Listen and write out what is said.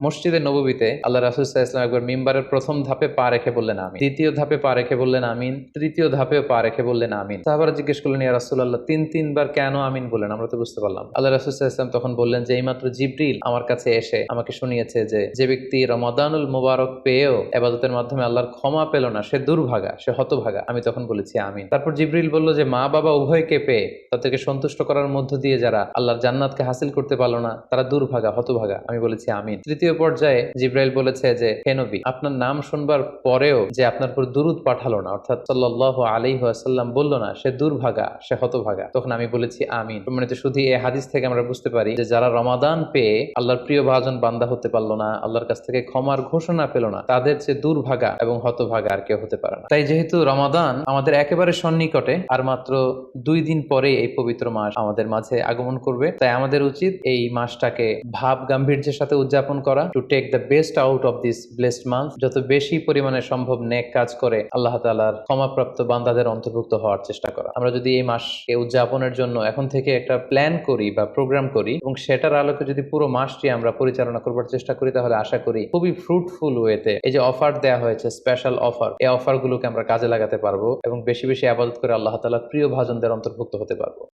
মসজিদে নববীতে আল্লাহ রাসূল সাল্লাল্লাহু আলাইহি ওয়াসাল্লাম একবার মিম্বারের প্রথম ধাপে পা রেখে বললেন আমিন, দ্বিতীয় ধাপে পা রেখে বললেন আমিন, তৃতীয় ধাপেও পা রেখে বললেন আমিন। সাহাবারা জিজ্ঞেস করলেন, ইয়া রাসূলুল্লাহ, তিনবার কেন আমিন বললেন? আমরা তো বুঝতে পারলাম। আল্লাহ রাসূল সাল্লাল্লাহু আলাইহি ওয়াসাল্লাম তখন বললেন যে এইমাত্র জিবরিল আমার কাছে এসে আমাকে শুনিয়েছে যে ব্যক্তি রমাদানুল মুবারক পেয়েও ইবাদতের মাধ্যমে আল্লাহর ক্ষমা পেল না, সে দুর্ভাগা, সে হতভাগা। আমি তখন বলেছি আমিন। তারপর জিবরিল বলল যে মা বাবা উভয়কে পেয়ে তাদেরকে সন্তুষ্ট করার মধ্য দিয়ে যারা আল্লাহর জান্নাতকে হাসিল করতে পারলো না তারা দুর্ভাগা, হতভাগা। আমি বলেছি আমিন। তৃতীয় পর্যায়ে জিবরাইল বলেছে যে হে নবী, আপনার নাম শুনবার পরেও যে আপনার উপর দুরূদ পাঠালো না, অর্থাৎ সাল্লাল্লাহু আলাইহি ওয়াসাল্লাম বলল না, সে দুর্ভাগা, সে হতভাগা। তখন আমি বলেছি আমিন। সম্মানিত শুধু এই হাদিস থেকে আমরা বুঝতে পারি যে যারা রমাদান পেয়ে আল্লাহর প্রিয় ভাজন বান্দা হতে পারলো না, আল্লাহর কাছ থেকে ক্ষমার ঘোষণা পেল না, তাদের চেয়ে দুর্ভাগা এবং হতভাগা আর কেউ হতে পারে না। তাই যেহেতু রমাদান আমাদের একেবারে সন্নিকটে, আর মাত্র 2 দিন পরে এই পবিত্র মাস আমাদের মাঝে আগমন করবে, তাই আমাদের উচিত এই মাসটাকে ভাব গাম্ভীর্যের সাথে উদযাপন করা, to take the best out of this blessed month. যত বেশি পরিমাণে সম্ভব নেক কাজ করে আল্লাহ তাআলার ক্ষমাপ্রাপ্ত বান্দাদের অন্তর্ভুক্ত হওয়ার চেষ্টা করা। আমরা যদি এই মাসকে উদযাপনের জন্য এখন থেকে একটা প্ল্যান করি বা প্রোগ্রাম করি এবং সেটার আলোকে যদি পুরো মাসটি আমরা পরিচালনা করবার চেষ্টা করি, তাহলে আশা করি খুবই ফ্রুটফুল ওয়েতে এই যে অফার দেওয়া হয়েছে, স্পেশাল অফার, এই অফারগুলোকে আমরা কাজে লাগাতে পারবো এবং বেশি বেশি ইবাদত করে আল্লাহ তাআলার প্রিয় ভাজনদের অন্তর্ভুক্ত হতে পারবো।